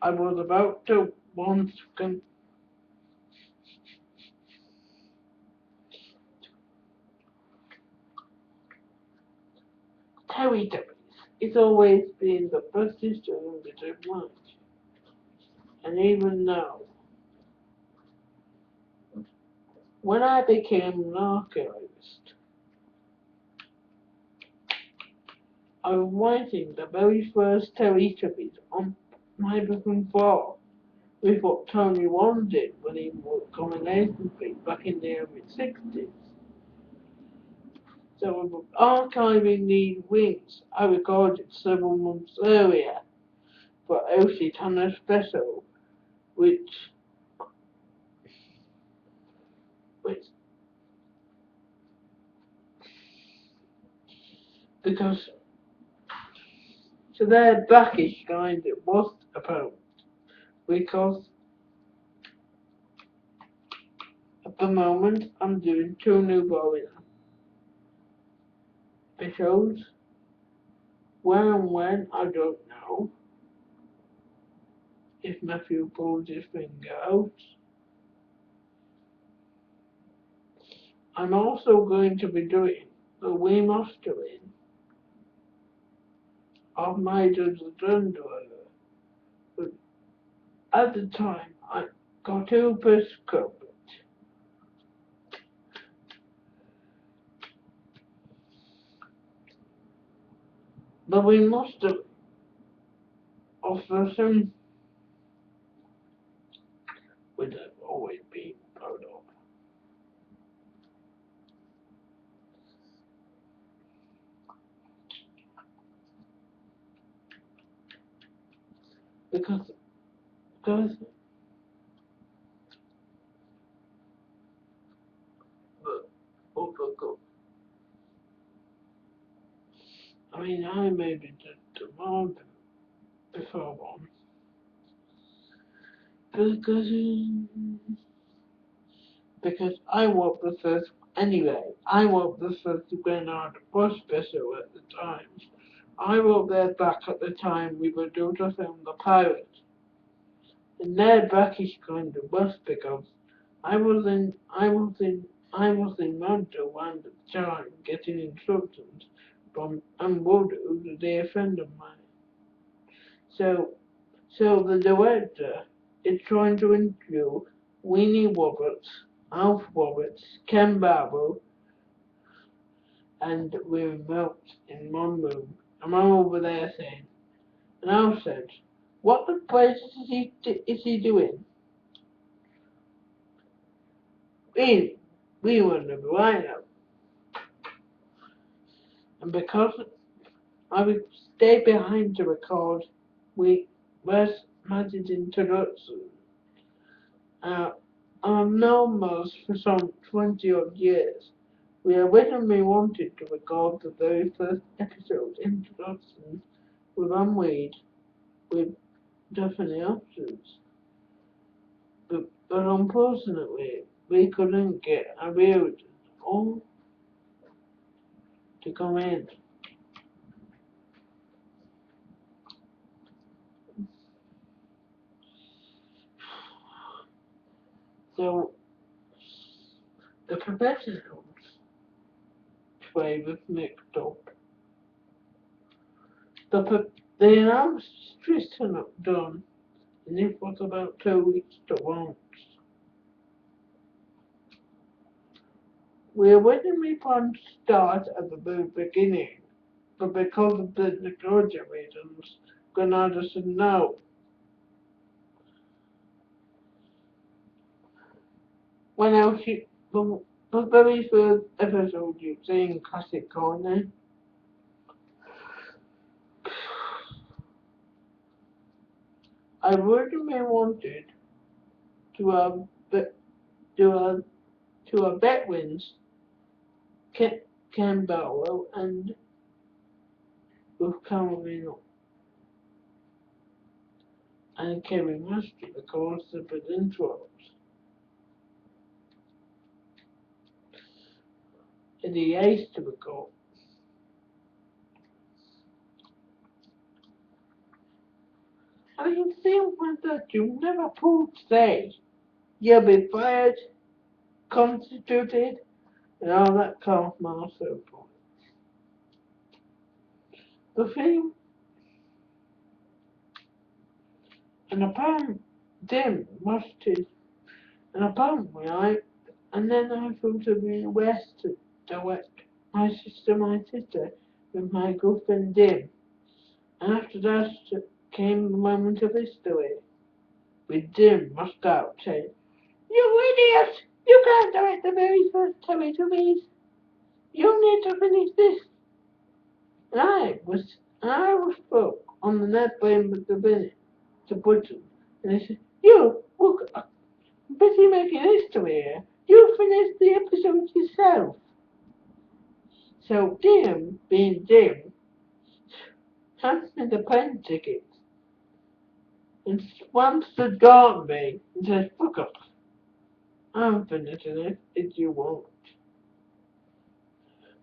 I was about to once Teletubbies. It's always been the best history that I've watched. And even now, when I became an archivist, I was writing the very first Teletubbies on my booking floor with what Tony Wan did when he was combination feed back in the early 60s. So with archiving these wings, I recorded several months earlier for Oshitana Special, which, which, because so their blackish kind it was apparent, because at the moment I'm doing two new Bowie episodes. Where and when, I don't know. If Matthew pulls his finger out. I'm also going to be doing the remastering of my Dungeon Dweller. But at the time, I got to prescribe the remaster of the sim which I've always been proud of. Because, because, oh, I mean, I maybe did the more before one. Because, because I was the first, anyway, I was the first Grenard bus special at the time. I was there back at the time we were doing the film The Pirate. And their back is kind of worse because I was in Montreal at the time getting instructions from Amwood, who's a dear friend of mine. So so the director is trying to interview Winnie Roberts, Alf Roberts, Ken Barrow, and we're remote in one room. And I'm over there saying, and Alf said, what the place is he doing? We, we were the rhino. And because I would stay behind to record, we was Matt's introduction. Uh, I've known Moz for some 20 odd years. We originally wanted to record the very first episode introduction with Unweed with definite options. But unfortunately, we couldn't get a real all to come in. So the professionals play was mixed up. The announced Tristan up done, and it was about 2 weeks to launch. We originally planned to start at the very beginning, but because of the technology reasons, Granada said no. When else the very first episode you've seen Classic Corner, I originally wanted to have to have to have veterans Ken Barrow and with Camerino and Kevin Master because the intros. And the ace to record. I mean, things like that you never pull today. You'll be fired, constituted, and all that kind of massive. The thing, and apparently, Dim rusted, and apparently and then I flew to the west to direct my sister, with my girlfriend Dim. And after that came the moment of history, with Dim rushed out saying, "You idiot! You can't direct the very first Teletubbies! You need to finish this." And I was stuck on the net playing with the minute to button. And they said, "You, look, I'm busy making history here. You finish the episode yourself." So Dim, being Dim, hands me the plane ticket and slams the door at me and says, "Fuck up. I'm finishing it if you won't."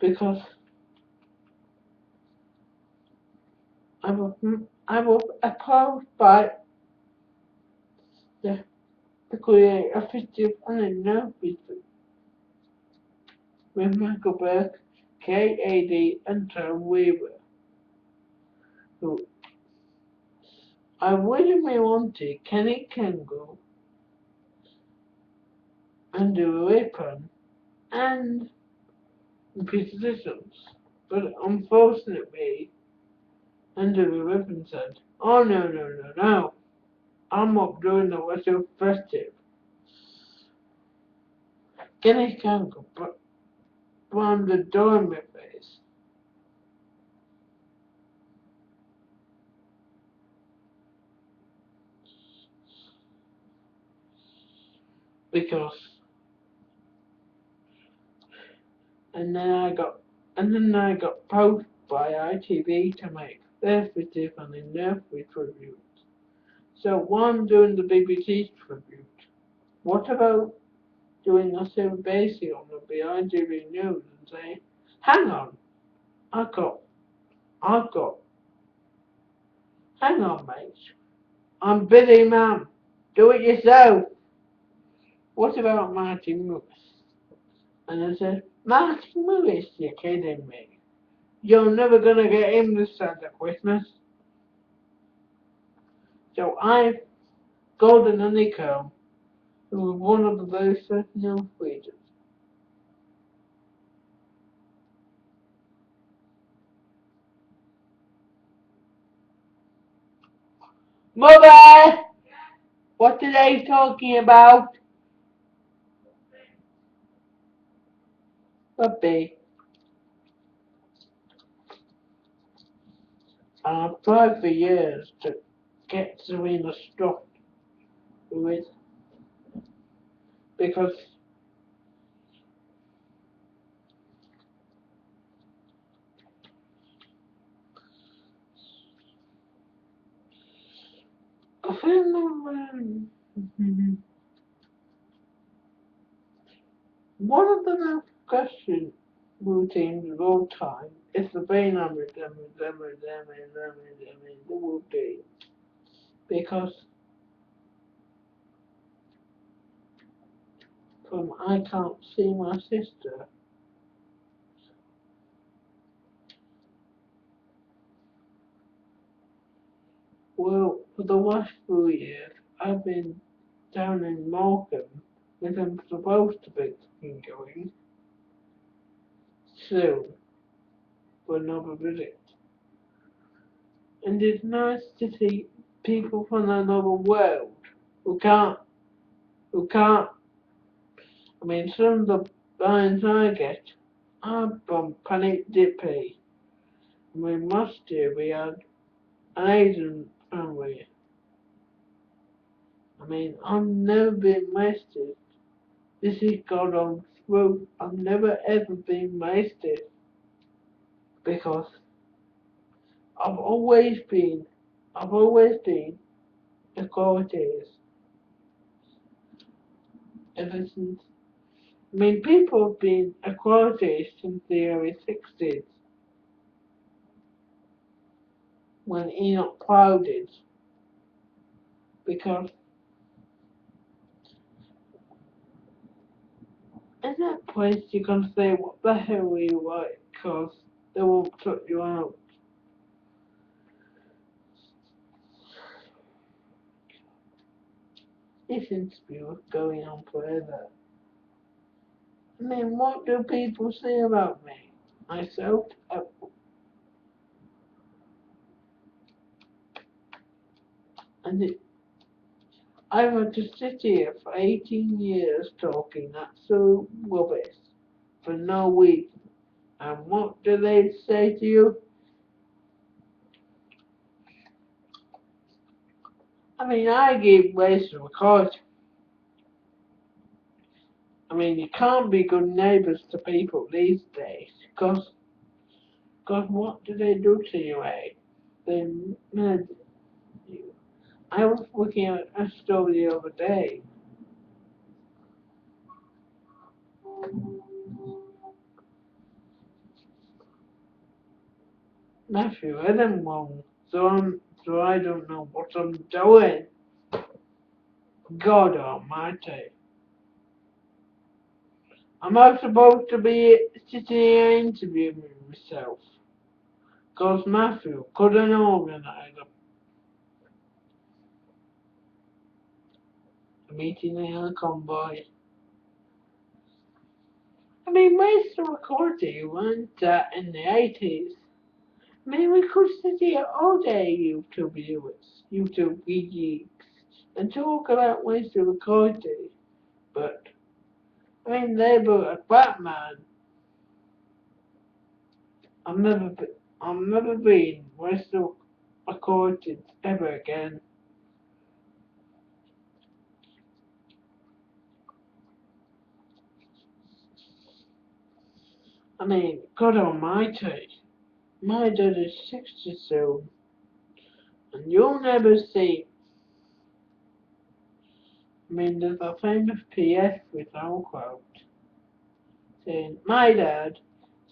Because I was, I was approached by the creator of 50th anniversary with Michael Burke, KAD, and Tom Weaver, who I originally wanted Kenny Kengle and the Weapon and Peter Distance. But unfortunately, Under the Weapon said, "Oh no. I'm not doing the Western Festive." Kenny Kengle slammed the door in my face. Because and then I got poached by ITV to make their 50th anniversary tribute. So one doing the BBC tribute. What about doing a Sarah Basie on the ITV News and saying, "Hang on, I've got, hang on, mate, I'm busy, man. Do it yourself." What about Martin Lewis? And I said, "Martin Lewis, you're kidding me. You're never gonna get him this Santa Christmas." So I, Golden Honeycomb, who was one of the very first news readers. "Mother, what are they talking about?" "Puppy." I've tried for years to get Serena stopped with because I feel one of the most question routines of all time is the brain the routine. Because from I can't see my sister, well, for the last 3 years, I've been down in Morecambe, which I'm supposed to be going soon for another visit. And it's nice to see people from another world who can't, who can't, I mean, some of the lines I get are from Panic Dippy. I mean, last year we had an Asian family. I mean, I've never been wasted. This is God on truth. I've never ever been wasted because I've always been, I've always been equalities ever since. I mean, people have been equalities since the early 60s when Enoch plowed it. because in that place you can say what the hell you like, because they won't put you out. This interview is going on forever. I mean, what do people say about me? Myself? And I've had to sit here for 18 years talking absolute rubbish for no reason. And what do they say to you? I mean, I give ways to record. I mean, you can't be good neighbours to people these days, because what do they do to you, eh? They murder you. I was looking at a story the other day. Matthew, I am wrong, so I don't know what I'm doing. God Almighty. I'm not supposed to be sitting here interviewing myself, because Matthew couldn't organise a meeting in a convoy. I mean, where's the recording? Weren't that in the 80s? I mean, we could sit here all day, YouTube viewers, YouTube geeks, and talk about ways to record it. But, I mean, they were a Batman. I've never been, I've never been ways to record it ever again. I mean, God Almighty, my dad is 60 soon, and you'll never see. I mean, there's a famous PS with our quote saying, my dad,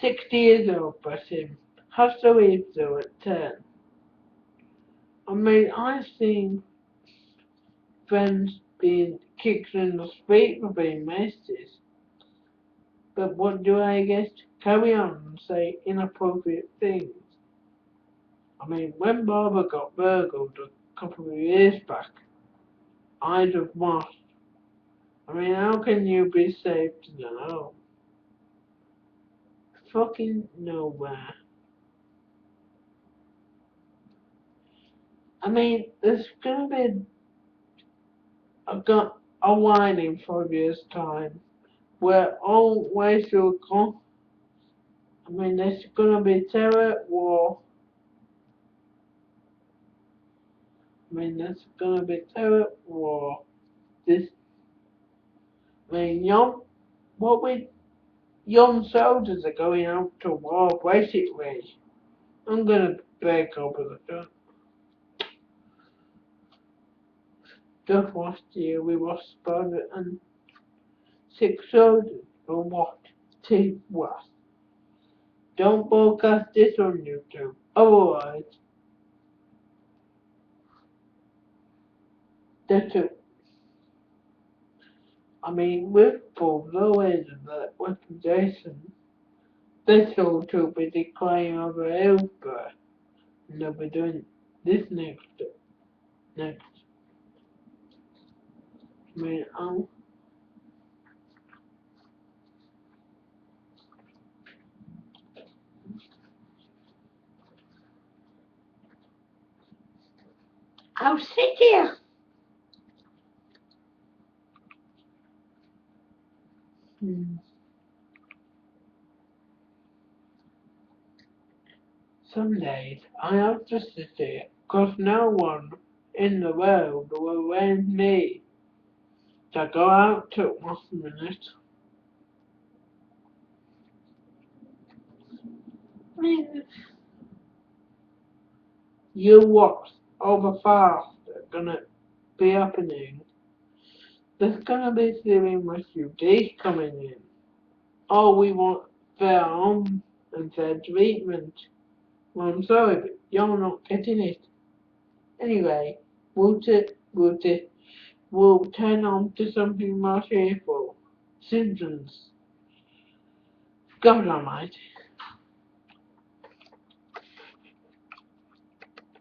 60 years old, but him, has to leave though at 10. I mean, I've seen friends being kicked in the street for being messes, but what do I get? Carry on and say inappropriate things. I mean, when Barbara got burgled a couple of years back, I'd have lost. I mean, how can you be saved now? Fucking nowhere. I mean, there's gonna be a line in 5 years' time where all ways will come. I mean, there's gonna be terror, war. I mean, there's gonna be terror, war. This, I mean, what we young soldiers are going out to war basically. I'm gonna break over the gun. Just last year we lost 506 soldiers for what? T what? Don't broadcast this on YouTube. Otherwise, that's it. I mean, with full knowledge of that weaponization, this will be declining over Hillsborough, and they'll be doing this next. I mean, I'll sit here. Some days I have to sit here, 'cause no one in the world will want me to go out to 1 minute. I mean, you what? Over fast are gonna be happening. There's gonna be serious refugees coming in. Oh, we want fair home and fair treatment. Well, I'm sorry, but you're not getting it. Anyway, Would it will turn on to something more cheerful. Simpsons. God Almighty.